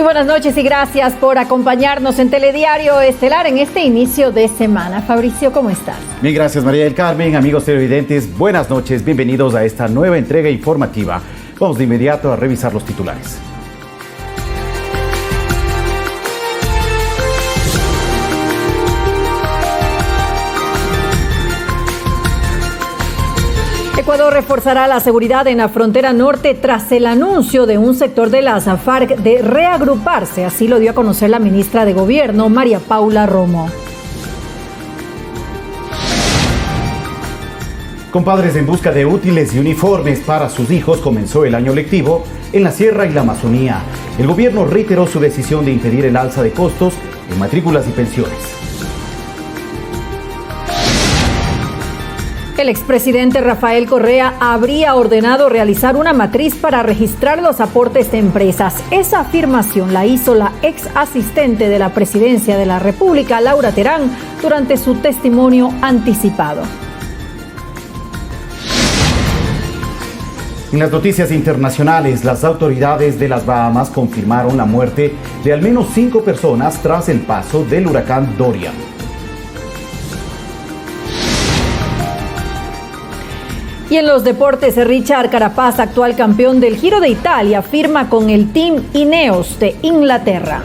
buenas noches y gracias por acompañarnos en Telediario Estelar en este inicio de semana. Fabricio, ¿cómo estás? Bien, gracias María del Carmen. Amigos televidentes, buenas noches. Bienvenidos a esta nueva entrega informativa. Vamos de inmediato a revisar los titulares. Ecuador reforzará la seguridad en la frontera norte tras el anuncio de un sector de las FARC de reagruparse. Así lo dio a conocer la ministra de Gobierno, María Paula Romo. Con padres en busca de útiles y uniformes para sus hijos, comenzó el año lectivo en la Sierra y la Amazonía. El gobierno reiteró su decisión de impedir el alza de costos en matrículas y pensiones. El expresidente Rafael Correa habría ordenado realizar una matriz para registrar los aportes de empresas. Esa afirmación la hizo la ex asistente de la presidencia de la República, Laura Terán, durante su testimonio anticipado. En las noticias internacionales, las autoridades de las Bahamas confirmaron la muerte de al menos 5 personas tras el paso del huracán Dorian. Y en los deportes, Richard Carapaz, actual campeón del Giro de Italia, firma con el Team Ineos de Inglaterra.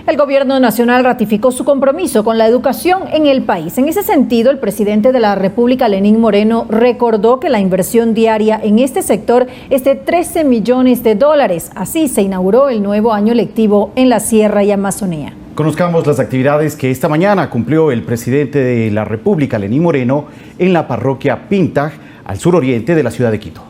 El gobierno nacional ratificó su compromiso con la educación en el país. En ese sentido, el presidente de la República, Lenín Moreno, recordó que la inversión diaria en este sector es de $13 millones. Así se inauguró el nuevo año lectivo en la Sierra y Amazonía. Conozcamos las actividades que esta mañana cumplió el presidente de la República, Lenín Moreno, en la parroquia Pintaj, al suroriente de la ciudad de Quito.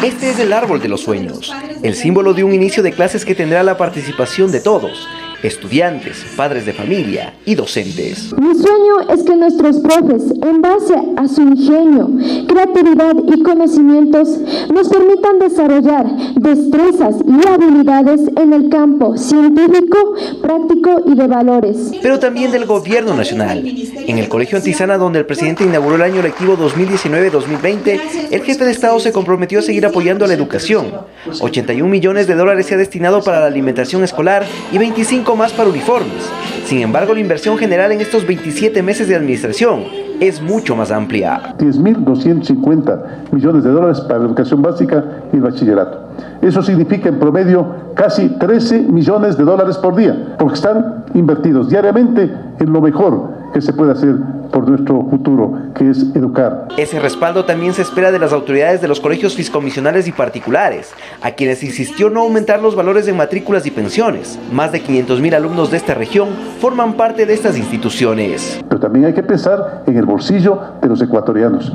Este es el árbol de los sueños, el símbolo de un inicio de clases que tendrá la participación de todos, estudiantes, padres de familia y docentes. Mi sueño es que nuestros profes, en base a su ingenio, creatividad y conocimientos, nos permitan desarrollar destrezas y habilidades en el campo científico, práctico y de valores. Pero también del gobierno nacional. En el Colegio Antizana, donde el presidente inauguró el año lectivo 2019-2020, el jefe de Estado se comprometió a seguir apoyando a la educación. $81 millones se ha destinado para la alimentación escolar y 25 más para uniformes. Sin embargo, la inversión general en estos 27 meses de administración es mucho más amplia. $10.250 millones para la educación básica y el bachillerato. Eso significa en promedio casi $13 millones por día, porque están invertidos diariamente en lo mejor que se puede hacer por nuestro futuro, que es educar. Ese respaldo también se espera de las autoridades de los colegios fiscomisionales y particulares, a quienes insistió no aumentar los valores de matrículas y pensiones. Más de 500.000 alumnos de esta región forman parte de estas instituciones. Pero también hay que pensar en el bolsillo de los ecuatorianos.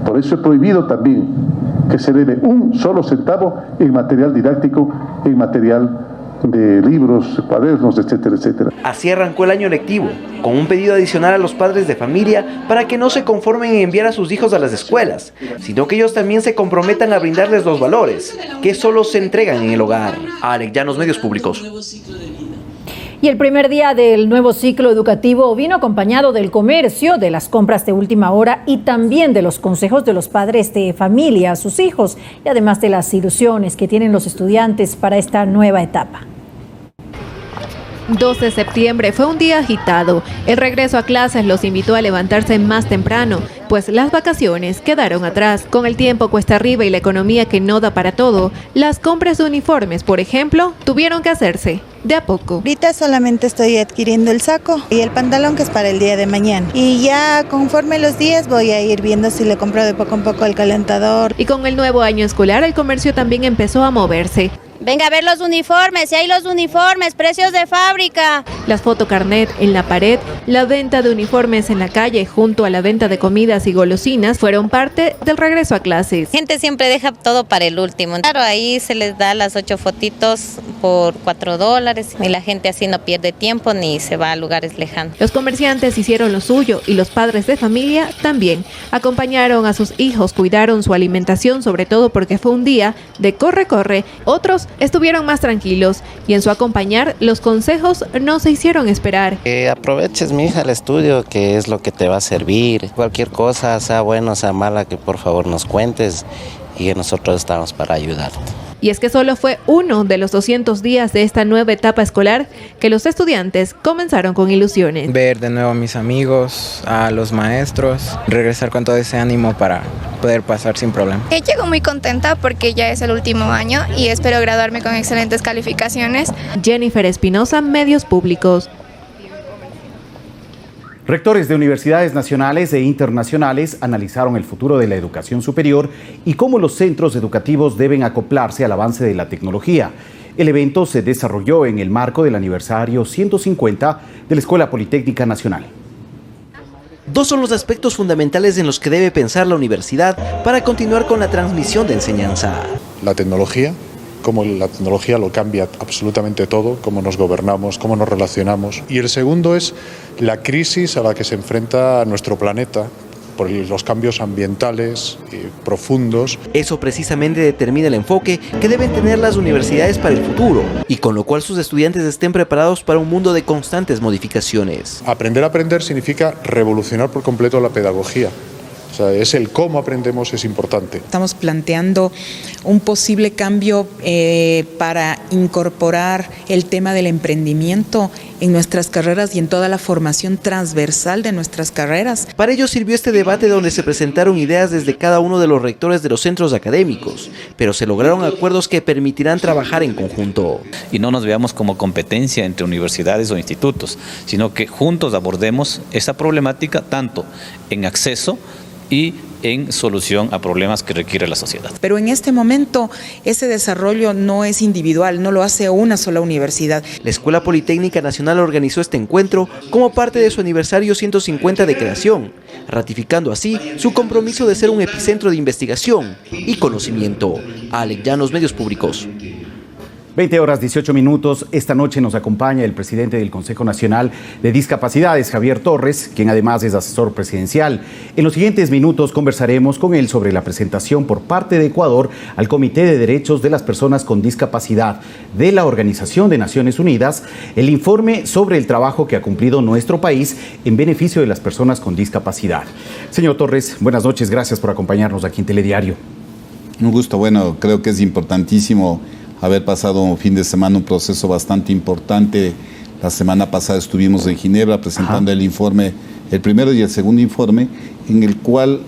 Por eso he prohibido también que se debe un solo centavo en material didáctico, en material de libros, cuadernos, etcétera, etcétera. Así arrancó el año lectivo, con un pedido adicional a los padres de familia para que no se conformen en enviar a sus hijos a las escuelas, sino que ellos también se comprometan a brindarles los valores que solo se entregan en el hogar. Alex Llanos, Medios Públicos. Y el primer día del nuevo ciclo educativo vino acompañado del comercio, de las compras de última hora y también de los consejos de los padres de familia a sus hijos y además de las ilusiones que tienen los estudiantes para esta nueva etapa. 2 de septiembre fue un día agitado. El regreso a clases los invitó a levantarse más temprano, pues las vacaciones quedaron atrás. Con el tiempo cuesta arriba y la economía que no da para todo, las compras de uniformes, por ejemplo, tuvieron que hacerse de a poco. Ahorita solamente estoy adquiriendo el saco y el pantalón, que es para el día de mañana. Y ya conforme los días voy a ir viendo si le compro de poco en poco el calentador. Y con el nuevo año escolar, el comercio también empezó a moverse. Venga a ver los uniformes, si hay los uniformes, precios de fábrica. Las fotocarnet en la pared, la venta de uniformes en la calle junto a la venta de comidas y golosinas fueron parte del regreso a clases. Gente siempre deja todo para el último. Claro, ahí se les da las 8 fotitos por $4 y la gente así no pierde tiempo ni se va a lugares lejanos. Los comerciantes hicieron lo suyo y los padres de familia también. Acompañaron a sus hijos, cuidaron su alimentación, sobre todo porque fue un día de corre-corre. Otros estuvieron más tranquilos y en su acompañar los consejos no se hicieron esperar. Que aproveches, mija, el estudio, que es lo que te va a servir. Cualquier cosa, sea buena o sea mala, que por favor nos cuentes y que nosotros estamos para ayudarte. Y es que solo fue uno de los 200 días de esta nueva etapa escolar que los estudiantes comenzaron con ilusiones. Ver de nuevo a mis amigos, a los maestros, regresar con todo ese ánimo para poder pasar sin problema. Llego muy contenta porque ya es el último año y espero graduarme con excelentes calificaciones. Jennifer Espinosa, Medios Públicos. Rectores de universidades nacionales e internacionales analizaron el futuro de la educación superior y cómo los centros educativos deben acoplarse al avance de la tecnología. El evento se desarrolló en el marco del aniversario 150 de la Escuela Politécnica Nacional. Dos son los aspectos fundamentales en los que debe pensar la universidad para continuar con la transmisión de enseñanza. La tecnología, cómo la tecnología lo cambia absolutamente todo, cómo nos gobernamos, cómo nos relacionamos. Y el segundo es la crisis a la que se enfrenta nuestro planeta por los cambios ambientales profundos. Eso precisamente determina el enfoque que deben tener las universidades para el futuro y con lo cual sus estudiantes estén preparados para un mundo de constantes modificaciones. Aprender a aprender significa revolucionar por completo la pedagogía. O sea, es el cómo aprendemos es importante. Estamos planteando un posible cambio para incorporar el tema del emprendimiento en nuestras carreras y en toda la formación transversal de nuestras carreras. Para ello sirvió este debate donde se presentaron ideas desde cada uno de los rectores de los centros académicos, pero se lograron acuerdos que permitirán trabajar en conjunto. Y no nos veamos como competencia entre universidades o institutos, sino que juntos abordemos esa problemática tanto en acceso y en solución a problemas que requiere la sociedad. Pero en este momento ese desarrollo no es individual, no lo hace una sola universidad. La Escuela Politécnica Nacional organizó este encuentro como parte de su aniversario 150 de creación, ratificando así su compromiso de ser un epicentro de investigación y conocimiento. Alex Llanos, Medios Públicos. 20 horas 18 minutos. Esta noche nos acompaña el presidente del Consejo Nacional de Discapacidades, Javier Torres, quien además es asesor presidencial. En los siguientes minutos conversaremos con él sobre la presentación por parte de Ecuador al Comité de Derechos de las Personas con Discapacidad de la Organización de Naciones Unidas, el informe sobre el trabajo que ha cumplido nuestro país en beneficio de las personas con discapacidad. Señor Torres, buenas noches, gracias por acompañarnos aquí en Telediario. Un gusto, bueno, creo que es importantísimo haber pasado un fin de semana un proceso bastante importante. La semana pasada estuvimos en Ginebra presentando el informe, el primero y el segundo informe, en el cual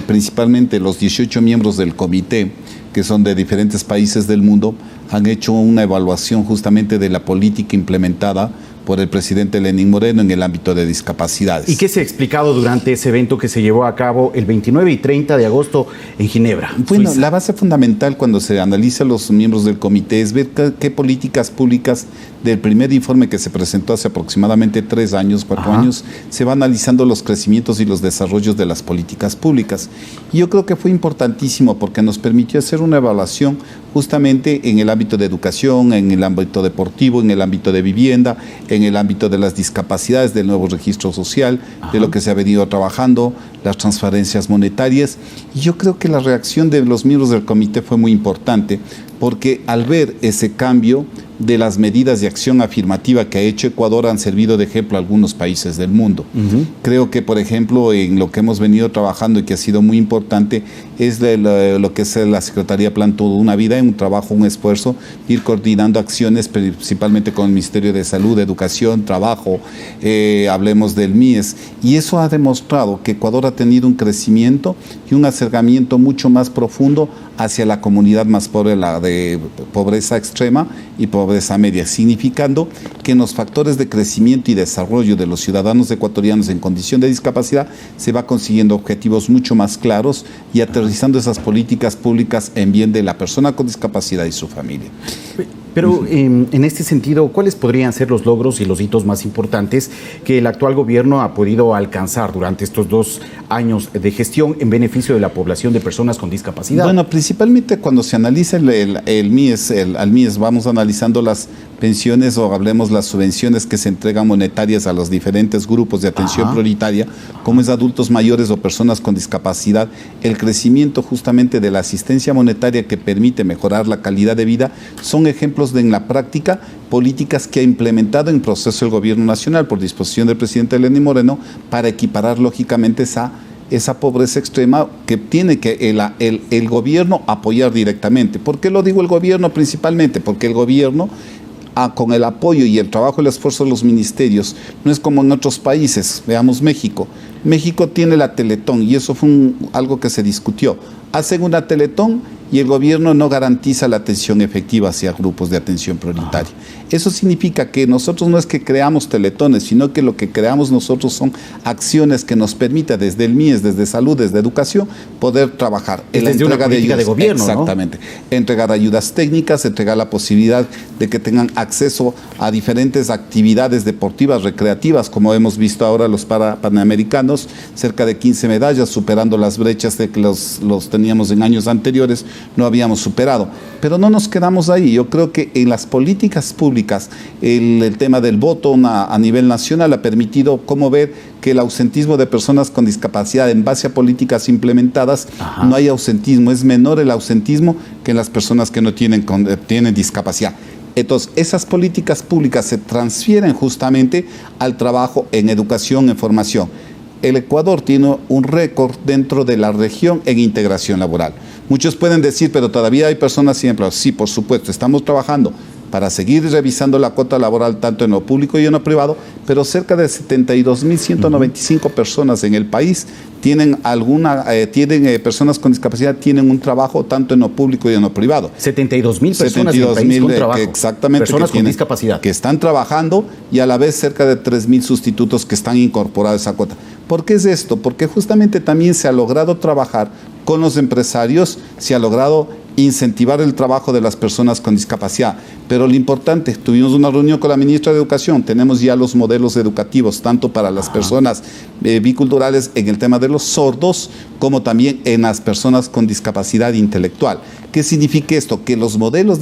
principalmente los 18 miembros del comité, que son de diferentes países del mundo, han hecho una evaluación justamente de la política implementada por el presidente Lenín Moreno en el ámbito de discapacidades. ¿Y qué se ha explicado durante ese evento que se llevó a cabo el 29 y 30 de agosto en Ginebra? Bueno, la base fundamental cuando se analiza a los miembros del comité es ver qué políticas públicas del primer informe que se presentó hace aproximadamente 3 años, 4 años, se va analizando los crecimientos y los desarrollos de las políticas públicas. Y yo creo que fue importantísimo porque nos permitió hacer una evaluación justamente en el ámbito de educación, en el ámbito deportivo, en el ámbito de vivienda, en el ámbito de las discapacidades, del nuevo registro social, de lo que se ha venido trabajando, las transferencias monetarias. Y yo creo que la reacción de los miembros del comité fue muy importante, porque al ver ese cambio de las medidas de acción afirmativa que ha hecho Ecuador han servido de ejemplo a algunos países del mundo. Creo que, por ejemplo, en lo que hemos venido trabajando y que ha sido muy importante es lo que es la Secretaría Plan Toda una Vida, un trabajo, un esfuerzo, ir coordinando acciones principalmente con el Ministerio de Salud, Educación, Trabajo, hablemos del MIES, y eso ha demostrado que Ecuador ha tenido un crecimiento y un acercamiento mucho más profundo hacia la comunidad más pobre, la de pobreza extrema y pobreza media, significando que en los factores de crecimiento y desarrollo de los ciudadanos ecuatorianos en condición de discapacidad se va consiguiendo objetivos mucho más claros y aterrizando esas políticas públicas en bien de la persona con discapacidad y su familia. Pero en este sentido, ¿cuáles podrían ser los logros y los hitos más importantes que el actual gobierno ha podido alcanzar durante estos 2 años de gestión en beneficio de la población de personas con discapacidad? Bueno, principalmente cuando se analiza al MIES vamos analizando las pensiones o hablemos las subvenciones que se entregan monetarias a los diferentes grupos de atención prioritaria, como es adultos mayores o personas con discapacidad, el crecimiento justamente de la asistencia monetaria que permite mejorar la calidad de vida, son ejemplos de en la práctica políticas que ha implementado en proceso el Gobierno Nacional por disposición del presidente Lenín Moreno para equiparar lógicamente esa pobreza extrema que tiene que el gobierno apoyar directamente. ¿Por qué lo digo el gobierno principalmente? Porque el gobierno, con el apoyo y el trabajo y el esfuerzo de los ministerios, no es como en otros países. Veamos México. México tiene la Teletón y eso fue algo que se discutió. Hacen una Teletón y el gobierno no garantiza la atención efectiva hacia grupos de atención prioritaria. Eso significa que nosotros no es que creamos teletones, sino que lo que creamos nosotros son acciones que nos permita desde el MIES, desde salud, desde educación, poder trabajar en la entrega de ayudas. De gobierno, exactamente. ¿No? Entregar ayudas técnicas, entregar la posibilidad de que tengan acceso a diferentes actividades deportivas, recreativas, como hemos visto ahora los panamericanos, cerca de 15 medallas, superando las brechas de que los teníamos en años anteriores, no habíamos superado. Pero no nos quedamos ahí. Yo creo que en las políticas públicas el tema del voto a nivel nacional ha permitido como ver que el ausentismo de personas con discapacidad en base a políticas implementadas, no hay ausentismo, es menor el ausentismo que en las personas que no tienen discapacidad. Entonces, esas políticas públicas se transfieren justamente al trabajo en educación, en formación. El Ecuador tiene un récord dentro de la región en integración laboral. Muchos pueden decir, pero todavía hay personas sin empleo. Sí, por supuesto, estamos trabajando para seguir revisando la cuota laboral tanto en lo público y en lo privado, pero cerca de 72.195 personas en el país tienen personas con discapacidad, tienen un trabajo tanto en lo público y en lo privado. 72.000 personas en el país con trabajo. Exactamente. Personas con discapacidad. Que están trabajando y a la vez cerca de 3.000 sustitutos que están incorporados a esa cuota. ¿Por qué es esto? Porque justamente también se ha logrado trabajar con los empresarios, se ha logrado incentivar el trabajo de las personas con discapacidad. Pero lo importante, tuvimos una reunión con la ministra de Educación, tenemos ya los modelos educativos, tanto para las personas biculturales en el tema de los sordos, como también en las personas con discapacidad intelectual. ¿Qué significa esto? Que los modelos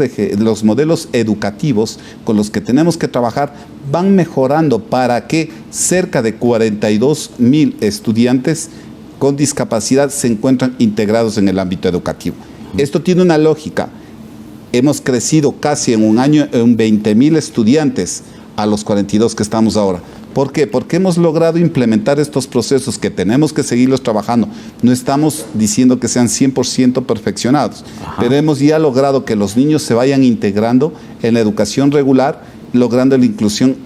educativos con los que tenemos que trabajar van mejorando para que cerca de 42.000 estudiantes con discapacidad se encuentran integrados en el ámbito educativo. Esto tiene una lógica. Hemos crecido casi en un año en 20.000 estudiantes a los 42 que estamos ahora. ¿Por qué? Porque hemos logrado implementar estos procesos que tenemos que seguirlos trabajando. No estamos diciendo que sean 100% perfeccionados, pero hemos ya logrado que los niños se vayan integrando en la educación regular, logrando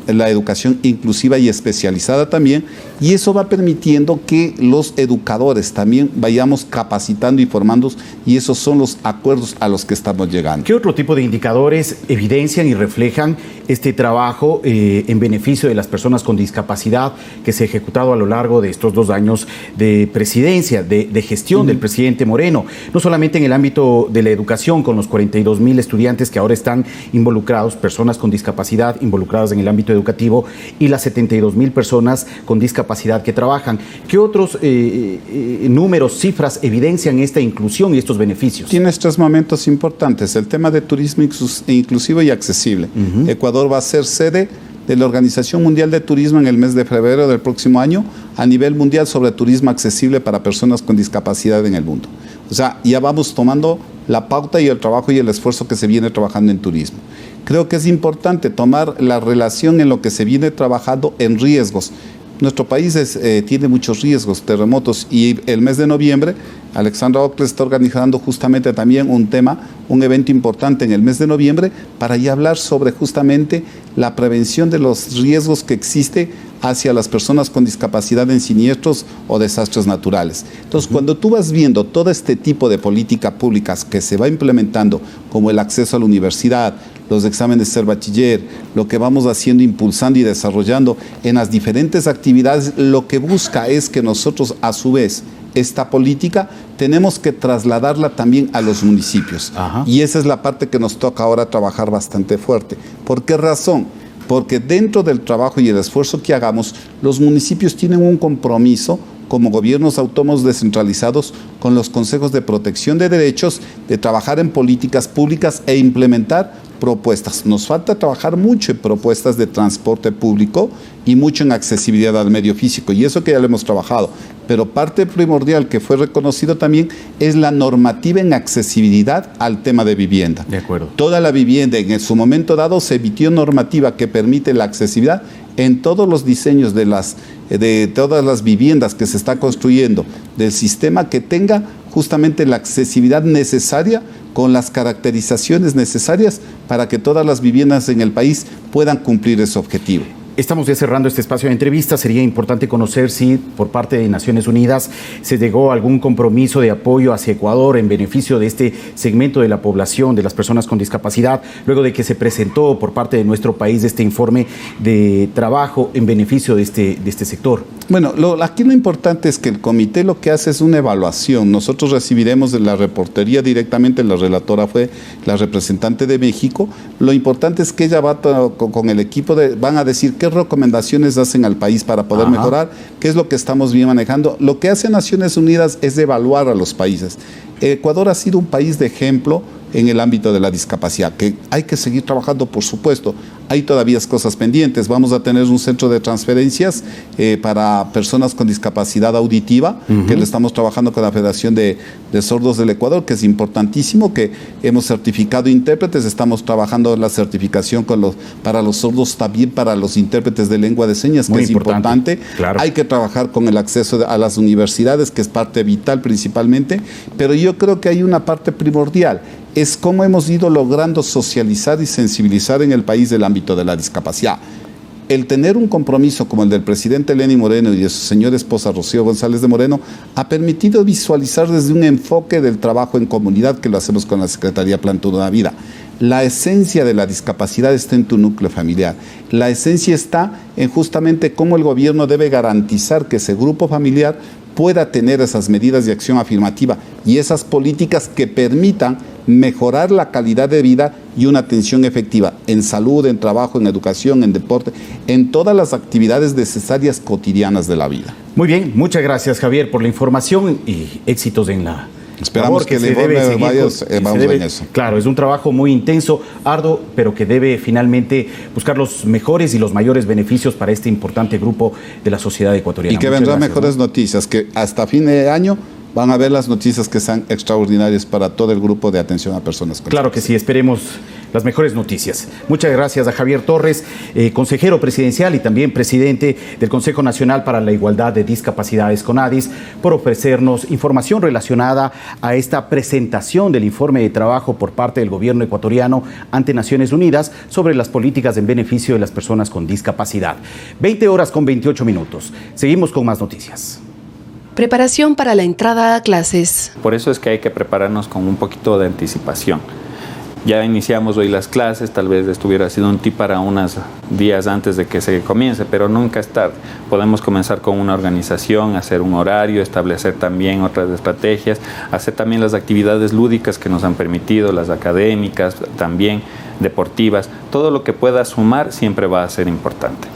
la educación inclusiva y especializada también, y eso va permitiendo que los educadores también vayamos capacitando y formando, y esos son los acuerdos a los que estamos llegando. ¿Qué otro tipo de indicadores evidencian y reflejan este trabajo en beneficio de las personas con discapacidad que se ha ejecutado a lo largo de estos 2 años de presidencia, de gestión del presidente Moreno? No solamente en el ámbito de la educación, con los 42.000 estudiantes que ahora están involucrados, personas con discapacidad involucradas en el ámbito educativo, y las 72.000 personas con discapacidad que trabajan. ¿Qué otros números, cifras evidencian esta inclusión y estos beneficios? Tienes 3 momentos importantes. El tema de turismo inclusivo y accesible. Ecuador va a ser sede de la Organización Mundial de Turismo en el mes de febrero del próximo año a nivel mundial sobre turismo accesible para personas con discapacidad en el mundo. O sea, ya vamos tomando la pauta y el trabajo y el esfuerzo que se viene trabajando en turismo. Creo que es importante tomar la relación en lo que se viene trabajando en riesgos. Nuestro país tiene muchos riesgos, terremotos, y el mes de noviembre Alexandra Ocles está organizando justamente también un evento importante en el mes de noviembre para ya hablar sobre justamente la prevención de los riesgos que existe hacia las personas con discapacidad en siniestros o desastres naturales. Entonces, cuando tú vas viendo todo este tipo de políticas públicas que se va implementando, como el acceso a la universidad, los exámenes de ser bachiller, lo que vamos haciendo, impulsando y desarrollando en las diferentes actividades, lo que busca es que nosotros, a su vez, esta política tenemos que trasladarla también a los municipios. Y esa es la parte que nos toca ahora trabajar bastante fuerte. ¿Por qué razón? Porque dentro del trabajo y el esfuerzo que hagamos, los municipios tienen un compromiso como gobiernos autónomos descentralizados con los consejos de protección de derechos, de trabajar en políticas públicas e implementar propuestas. Nos falta trabajar mucho en propuestas de transporte público y mucho en accesibilidad al medio físico, y eso que ya lo hemos trabajado. Pero parte primordial que fue reconocido también es la normativa en accesibilidad al tema de vivienda. De acuerdo. Toda la vivienda, en su momento dado, se emitió normativa que permite la accesibilidad en todos los diseños de todas las viviendas que se está construyendo, del sistema que tenga justamente la accesibilidad necesaria con las caracterizaciones necesarias para que todas las viviendas en el país puedan cumplir ese objetivo. Estamos ya cerrando este espacio de entrevista. Sería importante conocer si por parte de Naciones Unidas se llegó a algún compromiso de apoyo hacia Ecuador en beneficio de este segmento de la población, de las personas con discapacidad, luego de que se presentó por parte de nuestro país este informe de trabajo en beneficio de este sector. Bueno, aquí lo importante es que el comité lo que hace es una evaluación. Nosotros recibiremos de la reportería directamente, la relatora fue la representante de México. Lo importante es que ella va con el equipo, van a decir qué recomendaciones hacen al país para poder mejorar, qué es lo que estamos bien manejando. Lo que hace Naciones Unidas es evaluar a los países. Ecuador ha sido un país de ejemplo en el ámbito de la discapacidad, que hay que seguir trabajando, por supuesto. Hay todavía cosas pendientes. Vamos a tener un centro de transferencias para personas con discapacidad auditiva, que le estamos trabajando con la Federación de Sordos del Ecuador, que es importantísimo, que hemos certificado intérpretes, estamos trabajando en la certificación para los sordos, también para los intérpretes de lengua de señas, que es importante. Claro. Hay que trabajar con el acceso a las universidades, que es parte vital principalmente, pero yo creo que hay una parte primordial, es cómo hemos ido logrando socializar y sensibilizar en el país del ámbito de la discapacidad. El tener un compromiso como el del presidente Lenín Moreno y de su señora esposa Rocío González de Moreno ha permitido visualizar desde un enfoque del trabajo en comunidad, que lo hacemos con la Secretaría Plan Toda la Vida. La esencia de la discapacidad está en tu núcleo familiar. La esencia está en justamente cómo el gobierno debe garantizar que ese grupo familiar pueda tener esas medidas de acción afirmativa y esas políticas que permitan mejorar la calidad de vida y una atención efectiva en salud, en trabajo, en educación, en deporte, en todas las actividades necesarias cotidianas de la vida. Muy bien, muchas gracias, Javier, por la información y éxitos en la... Esperamos que el informe vamos en eso. Claro, es un trabajo muy intenso, arduo, pero que debe finalmente buscar los mejores y los mayores beneficios para este importante grupo de la sociedad ecuatoriana. Y que vendrán mejores noticias, que hasta fin de año van a ver las noticias que sean extraordinarias para todo el grupo de atención a personas con Claro que sí, esperemos las mejores noticias. Muchas gracias a Javier Torres, consejero presidencial y también presidente del Consejo Nacional para la Igualdad de Discapacidades, CONADIS, por ofrecernos información relacionada a esta presentación del informe de trabajo por parte del gobierno ecuatoriano ante Naciones Unidas sobre las políticas en beneficio de las personas con discapacidad. 20:28. Seguimos con más noticias. Preparación para la entrada a clases. Por eso es que hay que prepararnos con un poquito de anticipación. Ya iniciamos hoy las clases, tal vez estuviera sido un tip para unos días antes de que se comience, pero nunca es tarde. Podemos comenzar con una organización, hacer un horario, establecer también otras estrategias, hacer también las actividades lúdicas que nos han permitido, las académicas, también deportivas. Todo lo que pueda sumar siempre va a ser importante.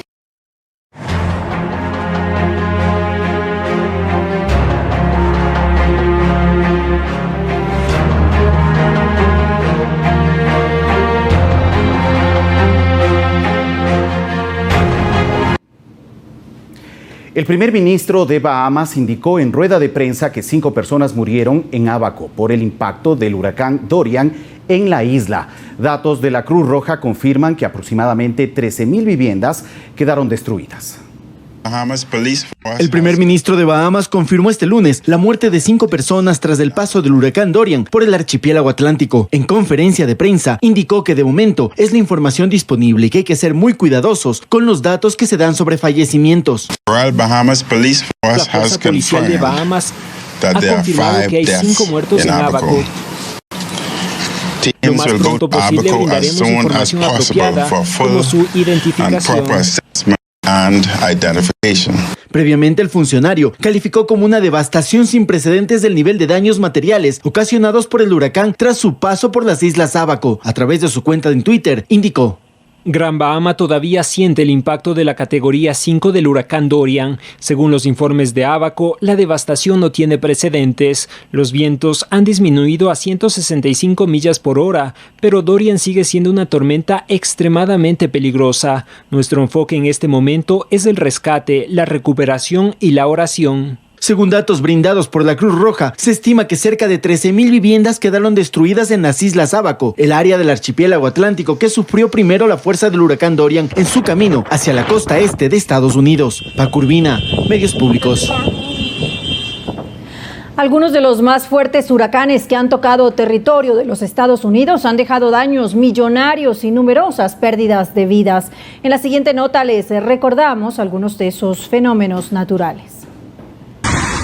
El primer ministro de Bahamas indicó en rueda de prensa que 5 personas murieron en Ábaco por el impacto del huracán Dorian en la isla. Datos de la Cruz Roja confirman que aproximadamente 13,000 viviendas quedaron destruidas. El primer ministro de Bahamas confirmó este lunes la muerte de 5 personas tras el paso del huracán Dorian por el archipiélago atlántico. En conferencia de prensa, indicó que de momento es la información disponible y que hay que ser muy cuidadosos con los datos que se dan sobre fallecimientos. La fuerza policial de Bahamas ha confirmado que hay 5 muertos en Ábaco. Lo más pronto posible brindaremos información apropiada como su identificación. Previamente, el funcionario calificó como una devastación sin precedentes del nivel de daños materiales ocasionados por el huracán tras su paso por las islas Ábaco. A través de su cuenta en Twitter, indicó: Gran Bahama todavía siente el impacto de la categoría 5 del huracán Dorian. Según los informes de Abaco, la devastación no tiene precedentes. Los vientos han disminuido a 165 millas por hora, pero Dorian sigue siendo una tormenta extremadamente peligrosa. Nuestro enfoque en este momento es el rescate, la recuperación y la oración. Según datos brindados por la Cruz Roja, se estima que cerca de 13,000 viviendas quedaron destruidas en las Islas Abaco, el área del archipiélago atlántico que sufrió primero la fuerza del huracán Dorian en su camino hacia la costa este de Estados Unidos. Paco Urbina, Medios Públicos. Algunos de los más fuertes huracanes que han tocado territorio de los Estados Unidos han dejado daños millonarios y numerosas pérdidas de vidas. En la siguiente nota les recordamos algunos de esos fenómenos naturales.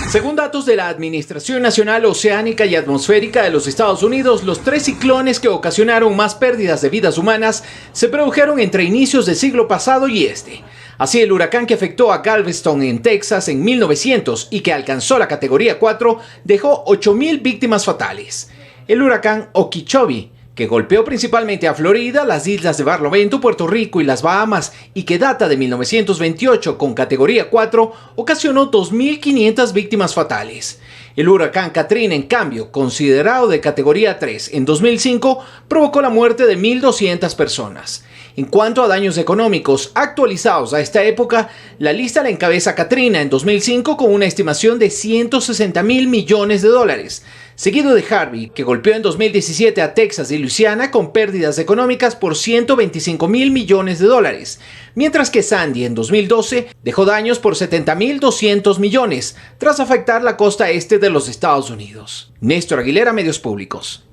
Según datos de la Administración Nacional Oceánica y Atmosférica de los Estados Unidos, los 3 ciclones que ocasionaron más pérdidas de vidas humanas se produjeron entre inicios del siglo pasado y este. Así, el huracán que afectó a Galveston en Texas en 1900 y que alcanzó la categoría 4 dejó 8,000 víctimas fatales. El huracán Okeechobee, que golpeó principalmente a Florida, las islas de Barlovento, Puerto Rico y las Bahamas y que data de 1928 con categoría 4, ocasionó 2,500 víctimas fatales. El huracán Katrina, en cambio, considerado de categoría 3 en 2005, provocó la muerte de 1,200 personas. En cuanto a daños económicos actualizados a esta época, la lista la encabeza Katrina en 2005 con una estimación de $160,000 millones, seguido de Harvey, que golpeó en 2017 a Texas y Luisiana con pérdidas económicas por $125,000 millones, mientras que Sandy en 2012 dejó daños por $70,200 millones tras afectar la costa este de los Estados Unidos. Néstor Aguilera, Medios Públicos.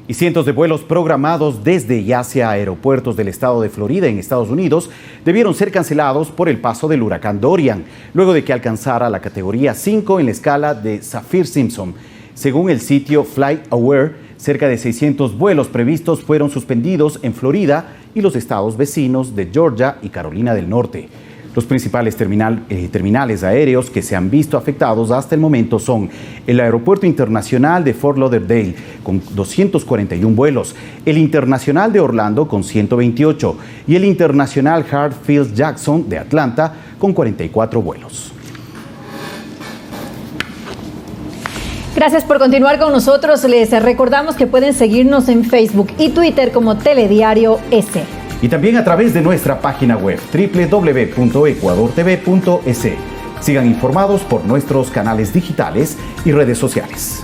Y cientos de vuelos programados desde y hacia aeropuertos del estado de Florida en Estados Unidos debieron ser cancelados por el paso del huracán Dorian, luego de que alcanzara la categoría 5 en la escala de Saffir-Simpson. Según el sitio FlightAware, cerca de 600 vuelos previstos fueron suspendidos en Florida y los estados vecinos de Georgia y Carolina del Norte. Los principales terminales aéreos que se han visto afectados hasta el momento son el Aeropuerto Internacional de Fort Lauderdale, con 241 vuelos, el Internacional de Orlando, con 128, y el Internacional Hartsfield-Jackson de Atlanta, con 44 vuelos. Gracias por continuar con nosotros. Les recordamos que pueden seguirnos en Facebook y Twitter como Telediario S. Y también a través de nuestra página web www.ecuadortv.es. Sigan informados por nuestros canales digitales y redes sociales.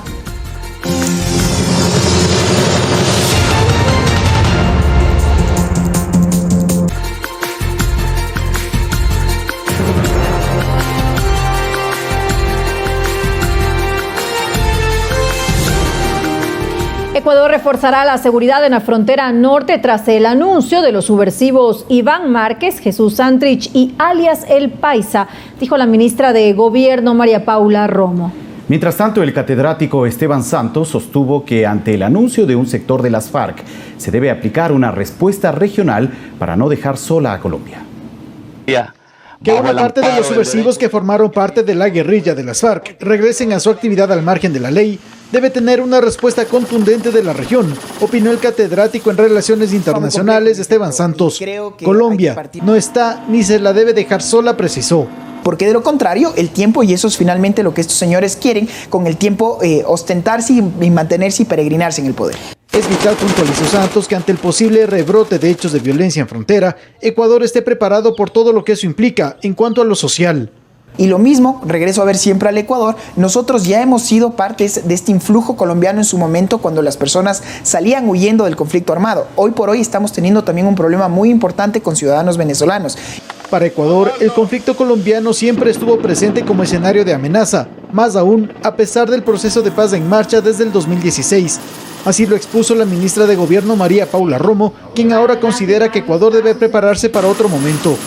Ecuador reforzará la seguridad en la frontera norte tras el anuncio de los subversivos Iván Márquez, Jesús Santrich y alias El Paisa, dijo la ministra de Gobierno María Paula Romo. Mientras tanto, el catedrático Esteban Santos sostuvo que ante el anuncio de un sector de las FARC se debe aplicar una respuesta regional para no dejar sola a Colombia. Que una parte de los subversivos que formaron parte de la guerrilla de las FARC regresen a su actividad al margen de la ley debe tener una respuesta contundente de la región, opinó el catedrático en Relaciones Internacionales Esteban Santos. Colombia no está ni se la debe dejar sola, precisó. Porque de lo contrario, el tiempo, y eso es finalmente lo que estos señores quieren, con el tiempo ostentarse y mantenerse y peregrinarse en el poder. Es vital, puntualizó Santos, que ante el posible rebrote de hechos de violencia en frontera, Ecuador esté preparado por todo lo que eso implica en cuanto a lo social. Y lo mismo, regreso a ver siempre al Ecuador, nosotros ya hemos sido partes de este influjo colombiano en su momento cuando las personas salían huyendo del conflicto armado. Hoy por hoy estamos teniendo también un problema muy importante con ciudadanos venezolanos. Para Ecuador, el conflicto colombiano siempre estuvo presente como escenario de amenaza, más aún a pesar del proceso de paz en marcha desde el 2016. Así lo expuso la ministra de Gobierno María Paula Romo, quien ahora considera que Ecuador debe prepararse para otro momento.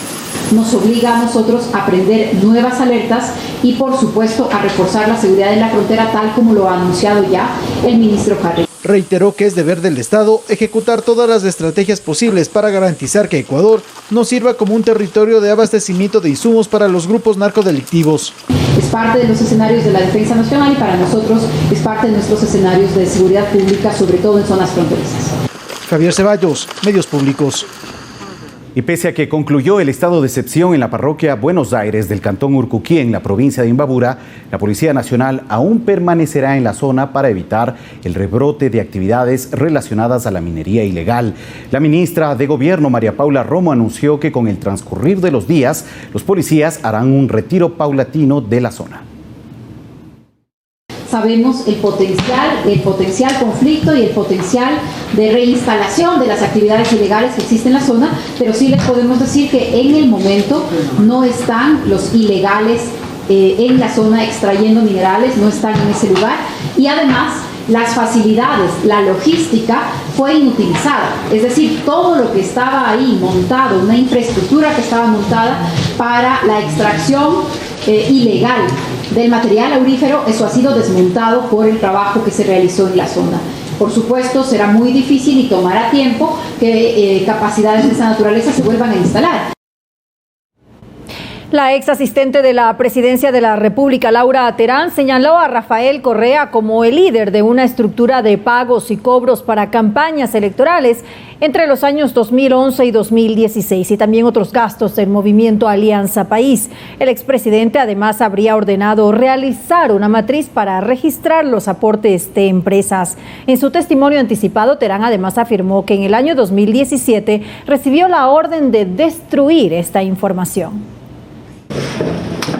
Nos obliga a nosotros a prender nuevas alertas y, por supuesto, a reforzar la seguridad en la frontera, tal como lo ha anunciado ya el ministro Harry. Reiteró que es deber del Estado ejecutar todas las estrategias posibles para garantizar que Ecuador no sirva como un territorio de abastecimiento de insumos para los grupos narcodelictivos. Es parte de los escenarios de la defensa nacional y para nosotros es parte de nuestros escenarios de seguridad pública, sobre todo en zonas fronterizas. Javier Ceballos, Medios Públicos. Y pese a que concluyó el estado de excepción en la parroquia Buenos Aires del cantón Urcuquí, en la provincia de Imbabura, la Policía Nacional aún permanecerá en la zona para evitar el rebrote de actividades relacionadas a la minería ilegal. La ministra de Gobierno, María Paula Romo, anunció que con el transcurrir de los días, los policías harán un retiro paulatino de la zona. Sabemos el potencial conflicto y el potencial de reinstalación de las actividades ilegales que existen en la zona, pero sí les podemos decir que en el momento no están los ilegales en la zona extrayendo minerales, no están en ese lugar, y además las facilidades, la logística fue inutilizada, es decir, todo lo que estaba ahí montado, una infraestructura que estaba montada para la extracción ilegal del material aurífero, eso ha sido desmontado por el trabajo que se realizó en la zona. Por supuesto, será muy difícil y tomará tiempo que capacidades de esa naturaleza se vuelvan a instalar. La ex asistente de la Presidencia de la República, Laura Terán, señaló a Rafael Correa como el líder de una estructura de pagos y cobros para campañas electorales entre los años 2011 y 2016 y también otros gastos del movimiento Alianza País. El expresidente además habría ordenado realizar una matriz para registrar los aportes de empresas. En su testimonio anticipado, Terán además afirmó que en el año 2017 recibió la orden de destruir esta información.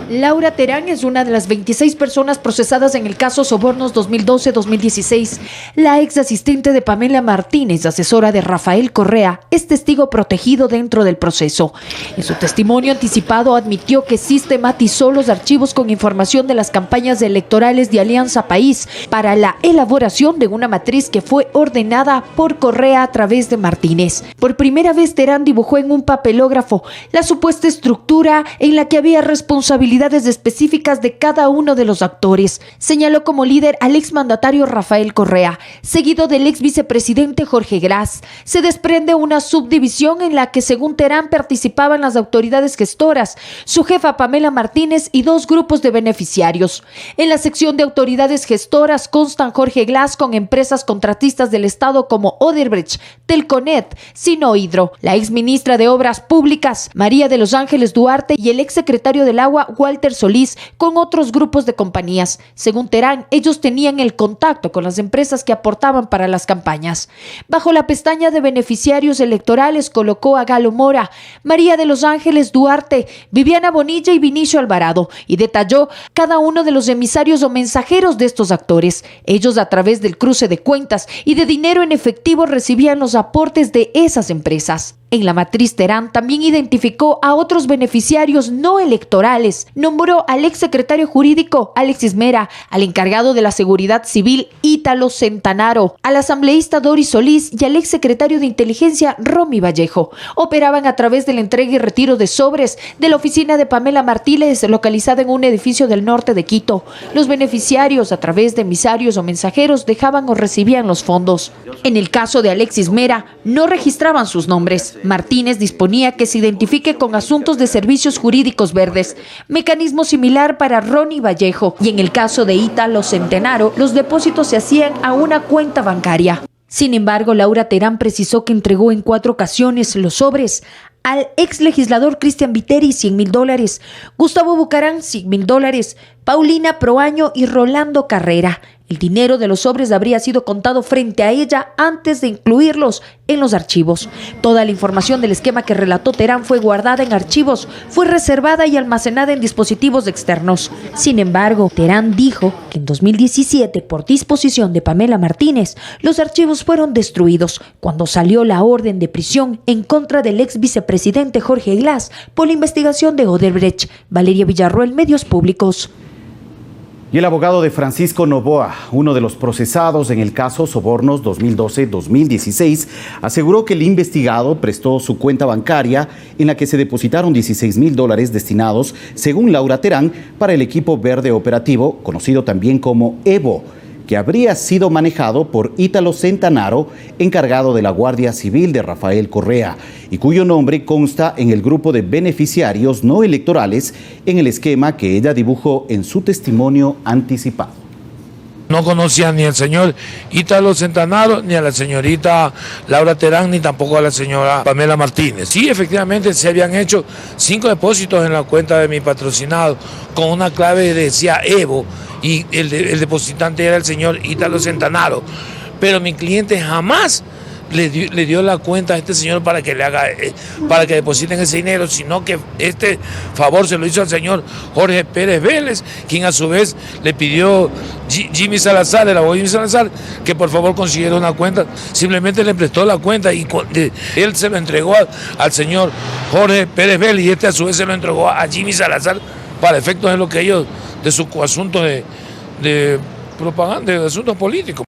Laura Terán es una de las 26 personas procesadas en el caso Sobornos 2012-2016. La ex asistente de Pamela Martínez, asesora de Rafael Correa, es testigo protegido dentro del proceso. En su testimonio anticipado admitió que sistematizó los archivos con información de las campañas electorales de Alianza País para la elaboración de una matriz que fue ordenada por Correa a través de Martínez. Por primera vez, Terán dibujó en un papelógrafo la supuesta estructura en la que había responsabilidades específicas de cada uno de los actores. Señaló como líder al exmandatario Rafael Correa, seguido del ex vicepresidente Jorge Glas. Se desprende una subdivisión en la que, según Terán, participaban las autoridades gestoras, su jefa Pamela Martínez y dos grupos de beneficiarios. En la sección de autoridades gestoras constan Jorge Glas con empresas contratistas del Estado como Odebrecht, Telconet, Sinohidro, la ex ministra de Obras Públicas, María de los Ángeles Duarte, y el ex secretario del Agua, Walter Solís, con otros grupos de compañías. Según Terán, ellos tenían el contacto con las empresas que aportaban para las campañas. Bajo la pestaña de beneficiarios electorales colocó a Galo Mora, María de los Ángeles Duarte, Viviana Bonilla y Vinicio Alvarado, y detalló cada uno de los emisarios o mensajeros de estos actores. Ellos, a través del cruce de cuentas y de dinero en efectivo, recibían los aportes de esas empresas. En la matriz, Terán también identificó a otros beneficiarios no electorales. Nombró al ex secretario jurídico Alexis Mera, al encargado de la seguridad civil Ítalo Centanaro, al asambleísta Doris Solís y al ex secretario de inteligencia Romy Vallejo. Operaban a través de la entrega y retiro de sobres de la oficina de Pamela Martínez, localizada en un edificio del norte de Quito. Los beneficiarios, a través de emisarios o mensajeros, dejaban o recibían los fondos. En el caso de Alexis Mera, no registraban sus nombres. Martínez disponía que se identifique con asuntos de servicios jurídicos verdes, mecanismo similar para Ronnie Vallejo, y en el caso de Ítalo Centenaro, los depósitos se hacían a una cuenta bancaria. Sin embargo, Laura Terán precisó que entregó en 4 ocasiones los sobres al ex legislador Cristian Viteri, $100,000, Gustavo Bucarán, $100,000, Paulina Proaño y Rolando Carrera. El dinero de los sobres habría sido contado frente a ella antes de incluirlos en los archivos. Toda la información del esquema que relató Terán fue guardada en archivos, fue reservada y almacenada en dispositivos externos. Sin embargo, Terán dijo que en 2017, por disposición de Pamela Martínez, los archivos fueron destruidos cuando salió la orden de prisión en contra del ex vicepresidente Jorge Glas por la investigación de Odebrecht. Valeria Villarroel, Medios Públicos. Y el abogado de Francisco Noboa, uno de los procesados en el caso Sobornos 2012-2016, aseguró que el investigado prestó su cuenta bancaria en la que se depositaron $16,000 destinados, según Laura Terán, para el equipo verde operativo, conocido también como Evo, que habría sido manejado por Ítalo Centanaro, encargado de la Guardia Civil de Rafael Correa, y cuyo nombre consta en el grupo de beneficiarios no electorales en el esquema que ella dibujó en su testimonio anticipado. No conocía ni al señor Ítalo Centanaro, ni a la señorita Laura Terán, ni tampoco a la señora Pamela Martínez. Sí, efectivamente se habían hecho 5 depósitos en la cuenta de mi patrocinado con una clave que decía Evo y el depositante era el señor Ítalo Centanaro. Pero mi cliente jamás le dio la cuenta a este señor para que depositen ese dinero, sino que este favor se lo hizo al señor Jorge Pérez Vélez, quien a su vez le pidió Jimmy Salazar, el abogado Jimmy Salazar, que por favor consiguiera una cuenta. Simplemente le prestó la cuenta y él se lo entregó al señor Jorge Pérez Vélez y este a su vez se lo entregó a Jimmy Salazar para efectos de lo que ellos, de su asunto de propaganda, de asuntos políticos.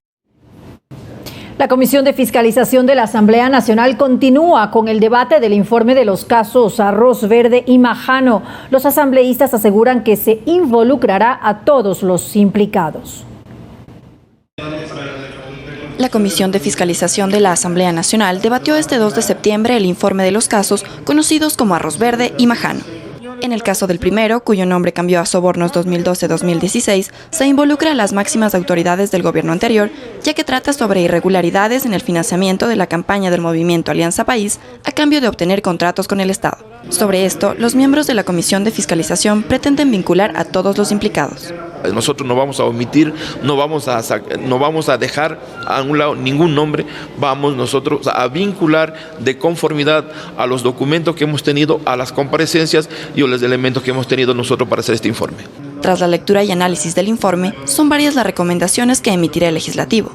La Comisión de Fiscalización de la Asamblea Nacional continúa con el debate del informe de los casos Arroz Verde y Majano. Los asambleístas aseguran que se involucrará a todos los implicados. La Comisión de Fiscalización de la Asamblea Nacional debatió este 2 de septiembre el informe de los casos conocidos como Arroz Verde y Majano. En el caso del primero, cuyo nombre cambió a Sobornos 2012-2016, se involucra a las máximas autoridades del gobierno anterior, ya que trata sobre irregularidades en el financiamiento de la campaña del movimiento Alianza País a cambio de obtener contratos con el Estado. Sobre esto, los miembros de la Comisión de Fiscalización pretenden vincular a todos los implicados. Nosotros no vamos a omitir, no vamos a dejar a un lado ningún nombre, vamos nosotros a vincular de conformidad a los documentos que hemos tenido, a las comparecencias y a los elementos que hemos tenido nosotros para hacer este informe. Tras la lectura y análisis del informe, son varias las recomendaciones que emitirá el legislativo.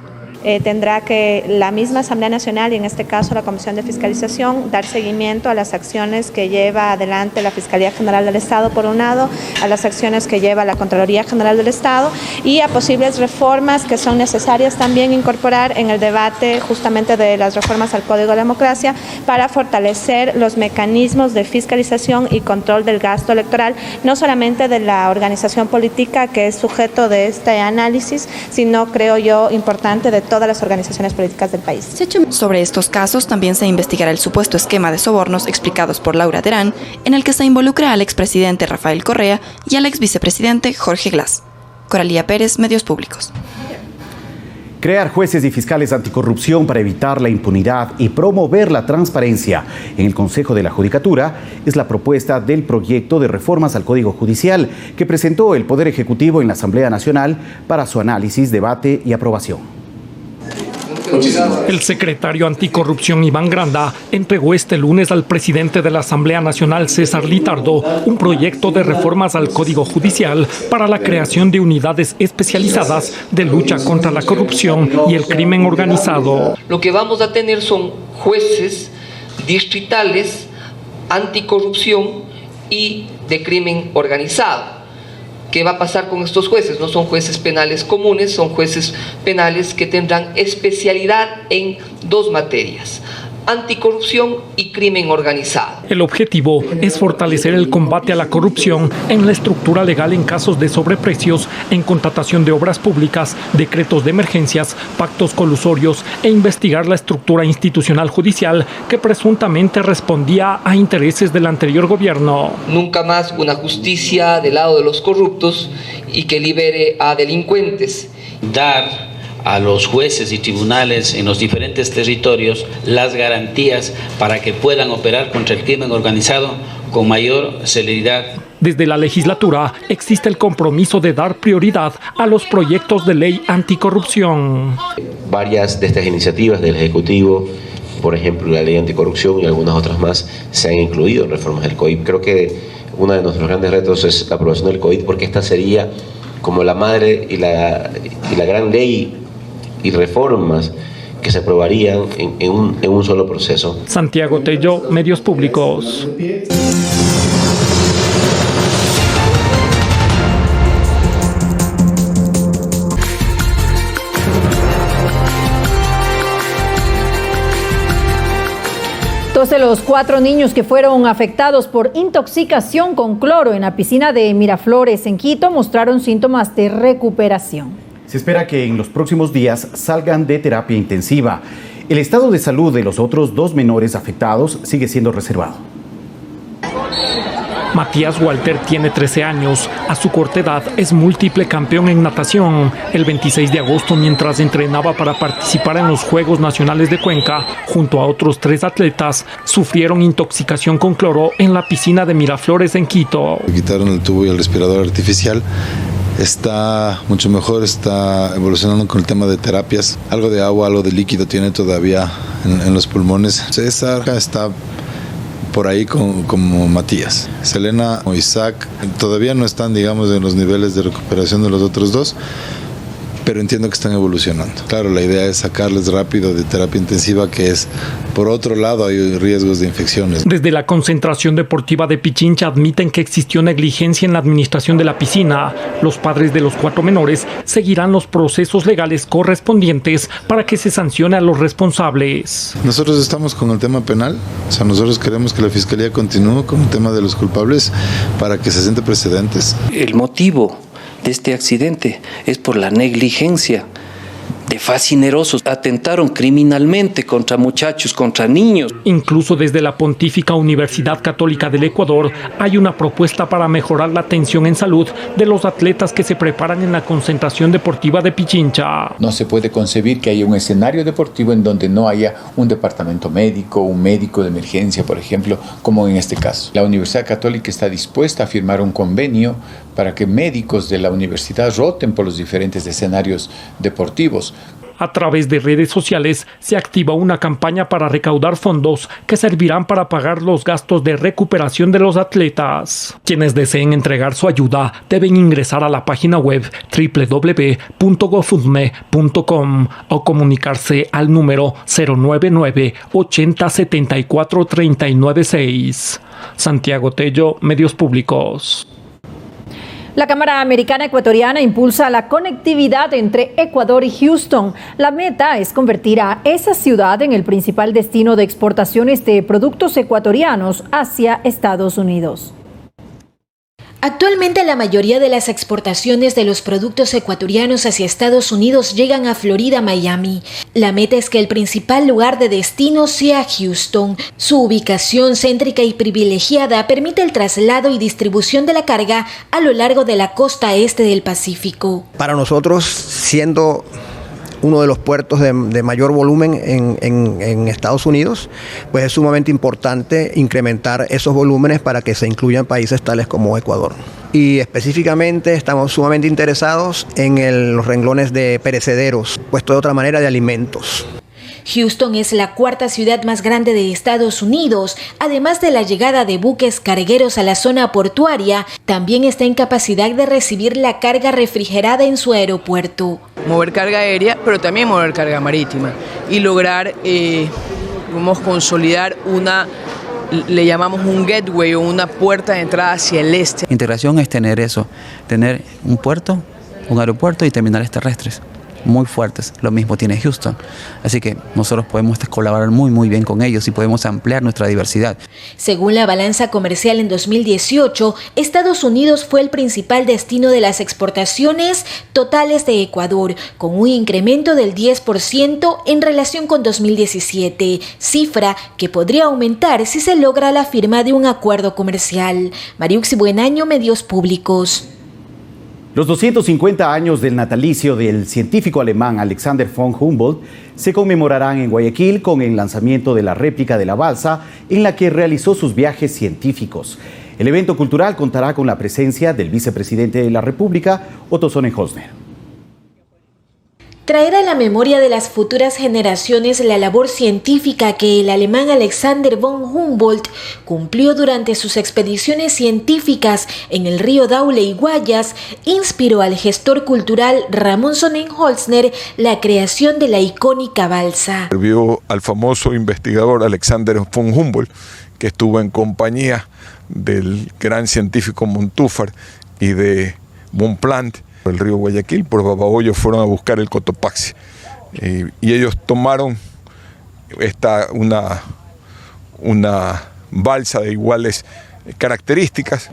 Tendrá que la misma Asamblea Nacional, y en este caso la Comisión de Fiscalización, dar seguimiento a las acciones que lleva adelante la Fiscalía General del Estado, por un lado, a las acciones que lleva la Contraloría General del Estado y a posibles reformas que son necesarias también incorporar en el debate justamente de las reformas al Código de Democracia para fortalecer los mecanismos de fiscalización y control del gasto electoral, no solamente de la organización política que es sujeto de este análisis, sino, creo yo, importante de todas las organizaciones políticas del país. Sobre estos casos también se investigará el supuesto esquema de sobornos explicados por Laura Terán, en el que se involucra al expresidente Rafael Correa y al exvicepresidente Jorge Glass. Coralía Pérez, Medios Públicos. Crear jueces y fiscales anticorrupción para evitar la impunidad y promover la transparencia en el Consejo de la Judicatura es la propuesta del proyecto de reformas al Código Judicial que presentó el Poder Ejecutivo en la Asamblea Nacional para su análisis, debate y aprobación. El secretario anticorrupción Iván Granda entregó este lunes al presidente de la Asamblea Nacional César Litardo un proyecto de reformas al Código Judicial para la creación de unidades especializadas de lucha contra la corrupción y el crimen organizado. Lo que vamos a tener son jueces distritales anticorrupción y de crimen organizado. ¿Qué va a pasar con estos jueces? No son jueces penales comunes, son jueces penales que tendrán especialidad en 2 materias: anticorrupción y crimen organizado. El objetivo es fortalecer el combate a la corrupción en la estructura legal en casos de sobreprecios, en contratación de obras públicas, decretos de emergencias, pactos colusorios e investigar la estructura institucional judicial que presuntamente respondía a intereses del anterior gobierno. Nunca más una justicia del lado de los corruptos y que libere a delincuentes. Dar a los jueces y tribunales en los diferentes territorios las garantías para que puedan operar contra el crimen organizado con mayor celeridad. Desde la legislatura existe el compromiso de dar prioridad a los proyectos de ley anticorrupción. Varias de estas iniciativas del Ejecutivo, por ejemplo la ley anticorrupción y algunas otras más, se han incluido en reformas del COIP. Creo que uno de nuestros grandes retos es la aprobación del COIP, porque esta sería como la madre y la gran ley y reformas que se aprobarían en un solo proceso. Santiago Tello, Medios Públicos. Dos de los 4 niños que fueron afectados por intoxicación con cloro en la piscina de Miraflores en Quito mostraron síntomas de recuperación. Se espera que en los próximos días salgan de terapia intensiva. El estado de salud de los otros 2 menores afectados sigue siendo reservado. Matías Walter tiene 13 años. A su corta edad es múltiple campeón en natación. El 26 de agosto, mientras entrenaba para participar en los Juegos Nacionales de Cuenca, junto a otros 3 atletas, sufrieron intoxicación con cloro en la piscina de Miraflores en Quito. Quitaron el tubo y el respirador artificial. Está mucho mejor, está evolucionando con el tema de terapias. Algo de agua, algo de líquido tiene todavía en los pulmones. César está por ahí como Matías. Selena o Isaac todavía no están, digamos, en los niveles de recuperación de los otros 2, pero entiendo que están evolucionando. Claro, la idea es sacarles rápido de terapia intensiva, que es, por otro lado, hay riesgos de infecciones. Desde la concentración deportiva de Pichincha admiten que existió negligencia en la administración de la piscina. Los padres de los 4 menores seguirán los procesos legales correspondientes para que se sancione a los responsables. Nosotros estamos con el tema penal, o sea, nosotros queremos que la Fiscalía continúe con el tema de los culpables para que se sienten precedentes. El motivo de este accidente es por la negligencia de facinerosos. Atentaron criminalmente contra muchachos, contra niños. Incluso desde la Pontífica Universidad Católica del Ecuador hay una propuesta para mejorar la atención en salud de los atletas que se preparan en la concentración deportiva de Pichincha. No se puede concebir que haya un escenario deportivo en donde no haya un departamento médico, un médico de emergencia, por ejemplo, como en este caso. La Universidad Católica está dispuesta a firmar un convenio para que médicos de la universidad roten por los diferentes escenarios deportivos. A través de redes sociales se activa una campaña para recaudar fondos que servirán para pagar los gastos de recuperación de los atletas. Quienes deseen entregar su ayuda deben ingresar a la página web www.gofundme.com o comunicarse al número 099 80 74 396. Santiago Tello, Medios Públicos. La Cámara Americana Ecuatoriana impulsa la conectividad entre Ecuador y Houston. La meta es convertir a esa ciudad en el principal destino de exportaciones de productos ecuatorianos hacia Estados Unidos. Actualmente la mayoría de las exportaciones de los productos ecuatorianos hacia Estados Unidos llegan a Florida, Miami. La meta es que el principal lugar de destino sea Houston. Su ubicación céntrica y privilegiada permite el traslado y distribución de la carga a lo largo de la costa este del Pacífico. Para nosotros, siendo uno de los puertos de mayor volumen en Estados Unidos, pues es sumamente importante incrementar esos volúmenes para que se incluyan países tales como Ecuador. Y específicamente estamos sumamente interesados en los renglones de perecederos, puesto de otra manera de alimentos. Houston es la 4ª ciudad más grande de Estados Unidos. Además de la llegada de buques cargueros a la zona portuaria, también está en capacidad de recibir la carga refrigerada en su aeropuerto. Mover carga aérea, pero también mover carga marítima y lograr, consolidar le llamamos un gateway o una puerta de entrada hacia el este. Integración es tener eso, tener un puerto, un aeropuerto y terminales terrestres muy fuertes. Lo mismo tiene Houston. Así que nosotros podemos colaborar muy bien con ellos y podemos ampliar nuestra diversidad. Según la balanza comercial en 2018, Estados Unidos fue el principal destino de las exportaciones totales de Ecuador, con un incremento del 10% en relación con 2017, cifra que podría aumentar si se logra la firma de un acuerdo comercial. Mariuxi Buenaño, Medios Públicos. Los 250 años del natalicio del científico alemán Alexander von Humboldt se conmemorarán en Guayaquil con el lanzamiento de la réplica de la balsa en la que realizó sus viajes científicos. El evento cultural contará con la presencia del vicepresidente de la República, Otto Sonnenholzner. Traer a la memoria de las futuras generaciones la labor científica que el alemán Alexander von Humboldt cumplió durante sus expediciones científicas en el río Daule y Guayas inspiró al gestor cultural Ramón Sonnenholzner la creación de la icónica balsa. Vio al famoso investigador Alexander von Humboldt, que estuvo en compañía del gran científico Montúfar y de Bonpland, el río Guayaquil. Por Babahoyo fueron a buscar el Cotopaxi y ellos tomaron una balsa de iguales características.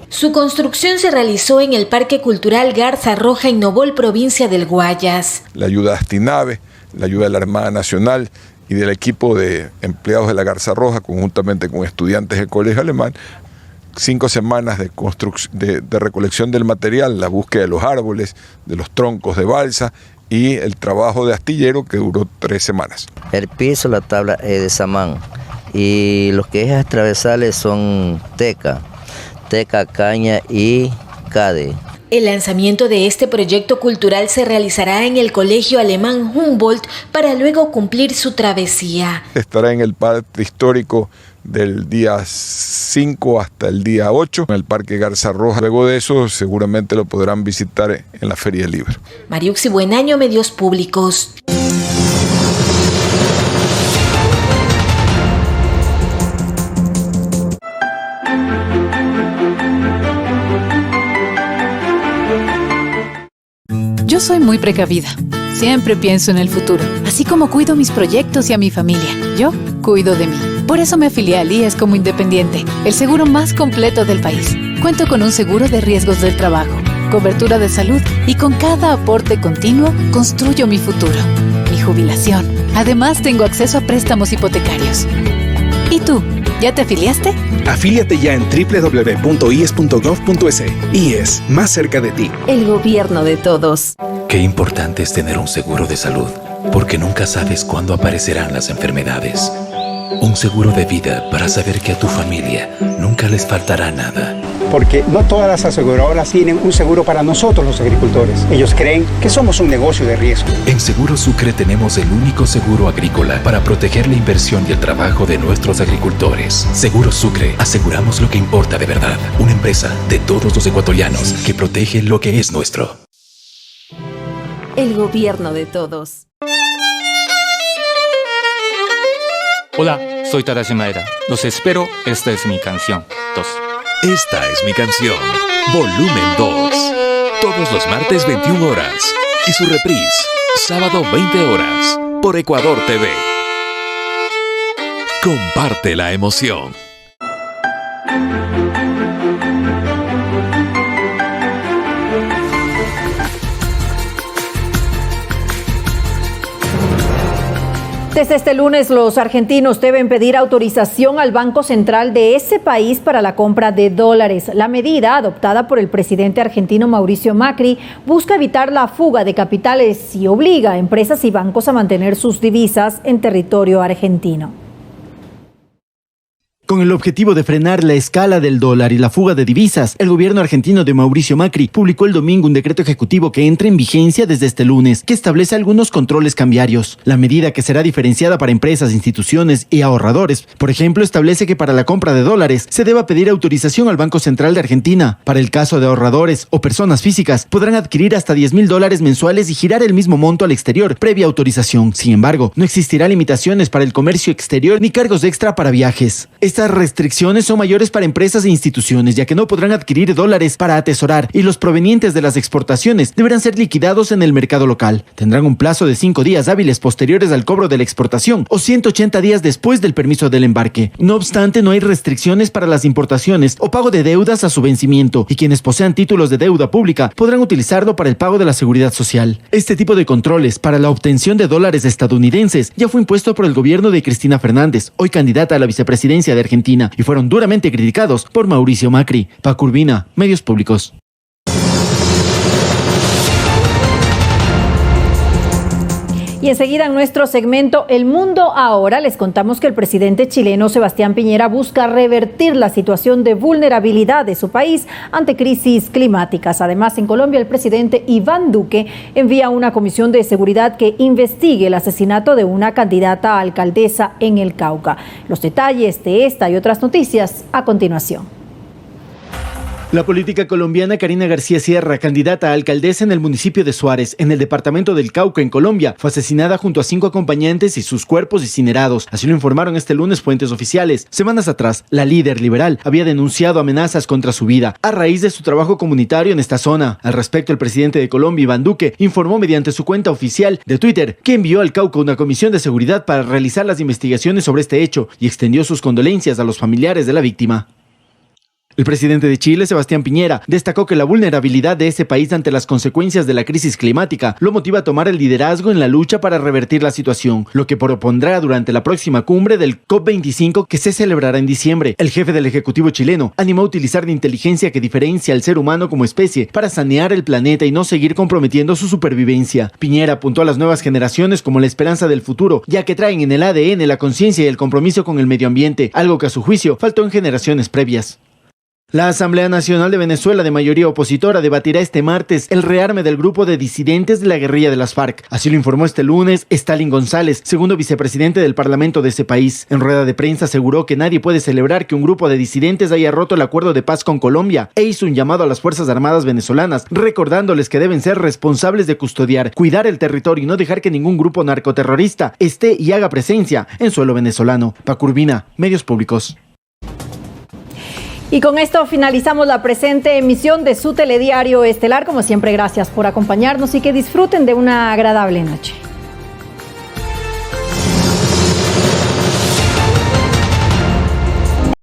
Su construcción se realizó en el Parque Cultural Garza Roja en Nobol, provincia del Guayas. La ayuda de Astinave, la ayuda de la Armada Nacional y del equipo de empleados de la Garza Roja, conjuntamente con estudiantes del colegio alemán, 5 semanas de recolección del material, la búsqueda de los árboles, de los troncos de balsa y el trabajo de astillero que duró 3 semanas. El piso, la tabla es de samán y los que ejes transversales son teca, caña y cade. El lanzamiento de este proyecto cultural se realizará en el Colegio Alemán Humboldt para luego cumplir su travesía. Estará en el Parque Histórico del día 5 hasta el día 8, en el Parque Garza Roja. Luego de eso seguramente lo podrán visitar en la Feria del Libro. Mariuxi Buenaño, Medios Públicos. Yo soy muy precavida. Siempre pienso en el futuro, así como cuido mis proyectos y a mi familia. Yo cuido de mí. Por eso me afilié al IES como independiente, el seguro más completo del país. Cuento con un seguro de riesgos del trabajo, cobertura de salud y con cada aporte continuo construyo mi futuro, mi jubilación. Además, tengo acceso a préstamos hipotecarios. ¿Y tú? ¿Ya te afiliaste? Afíliate ya en www.ies.gov.es. IES, más cerca de ti. El gobierno de todos. Qué importante es tener un seguro de salud, porque nunca sabes cuándo aparecerán las enfermedades. Un seguro de vida para saber que a tu familia nunca les faltará nada. Porque no todas las aseguradoras tienen un seguro para nosotros los agricultores. Ellos creen que somos un negocio de riesgo. En Seguro Sucre tenemos el único seguro agrícola para proteger la inversión y el trabajo de nuestros agricultores. Seguro Sucre, aseguramos lo que importa de verdad. Una empresa de todos los ecuatorianos que protege lo que es nuestro. El gobierno de todos. Hola, soy Tadashi Maeda. Los espero, esta es mi canción. 2. Esta es mi canción, volumen 2. Todos los martes 21 horas. Y su reprise, sábado 20 horas. Por Ecuador TV. Comparte la emoción. Desde este lunes, los argentinos deben pedir autorización al Banco Central de ese país para la compra de dólares. La medida, adoptada por el presidente argentino Mauricio Macri, busca evitar la fuga de capitales y obliga a empresas y bancos a mantener sus divisas en territorio argentino. Con el objetivo de frenar la escala del dólar y la fuga de divisas, el gobierno argentino de Mauricio Macri publicó el domingo un decreto ejecutivo que entra en vigencia desde este lunes, que establece algunos controles cambiarios. La medida, que será diferenciada para empresas, instituciones y ahorradores, por ejemplo, establece que para la compra de dólares se deba pedir autorización al Banco Central de Argentina. Para el caso de ahorradores o personas físicas, podrán adquirir hasta $10.000 mensuales y girar el mismo monto al exterior, previa autorización. Sin embargo, no existirá limitaciones para el comercio exterior ni cargos extra para viajes. Estas restricciones son mayores para empresas e instituciones, ya que no podrán adquirir dólares para atesorar y los provenientes de las exportaciones deberán ser liquidados en el mercado local. Tendrán un plazo de 5 días hábiles posteriores al cobro de la exportación o 180 días después del permiso del embarque. No obstante, no hay restricciones para las importaciones o pago de deudas a su vencimiento, y quienes posean títulos de deuda pública podrán utilizarlo para el pago de la seguridad social. Este tipo de controles para la obtención de dólares estadounidenses ya fue impuesto por el gobierno de Cristina Fernández, hoy candidata a la vicepresidencia de Argentina, y fueron duramente criticados por Mauricio Macri. Paco Urbina, Medios Públicos. Y enseguida en nuestro segmento El Mundo Ahora les contamos que el presidente chileno Sebastián Piñera busca revertir la situación de vulnerabilidad de su país ante crisis climáticas. Además, en Colombia, el presidente Iván Duque envía una comisión de seguridad que investigue el asesinato de una candidata a alcaldesa en el Cauca. Los detalles de esta y otras noticias a continuación. La política colombiana Karina García Sierra, candidata a alcaldesa en el municipio de Suárez, en el departamento del Cauca, en Colombia, fue asesinada junto a 5 acompañantes y sus cuerpos incinerados. Así lo informaron este lunes fuentes oficiales. Semanas atrás, la líder liberal había denunciado amenazas contra su vida a raíz de su trabajo comunitario en esta zona. Al respecto, el presidente de Colombia, Iván Duque, informó mediante su cuenta oficial de Twitter que envió al Cauca una comisión de seguridad para realizar las investigaciones sobre este hecho y extendió sus condolencias a los familiares de la víctima. El presidente de Chile, Sebastián Piñera, destacó que la vulnerabilidad de ese país ante las consecuencias de la crisis climática lo motiva a tomar el liderazgo en la lucha para revertir la situación, lo que propondrá durante la próxima cumbre del COP25 que se celebrará en diciembre. El jefe del Ejecutivo chileno animó a utilizar la inteligencia que diferencia al ser humano como especie para sanear el planeta y no seguir comprometiendo su supervivencia. Piñera apuntó a las nuevas generaciones como la esperanza del futuro, ya que traen en el ADN la conciencia y el compromiso con el medio ambiente, algo que a su juicio faltó en generaciones previas. La Asamblea Nacional de Venezuela, de mayoría opositora, debatirá este martes el rearme del grupo de disidentes de la guerrilla de las FARC. Así lo informó este lunes Stalin González, segundo vicepresidente del Parlamento de ese país. En rueda de prensa aseguró que nadie puede celebrar que un grupo de disidentes haya roto el acuerdo de paz con Colombia e hizo un llamado a las Fuerzas Armadas venezolanas, recordándoles que deben ser responsables de custodiar, cuidar el territorio y no dejar que ningún grupo narcoterrorista esté y haga presencia en suelo venezolano. Paco Urbina, Medios Públicos. Y con esto finalizamos la presente emisión de su telediario estelar. Como siempre, gracias por acompañarnos y que disfruten de una agradable noche.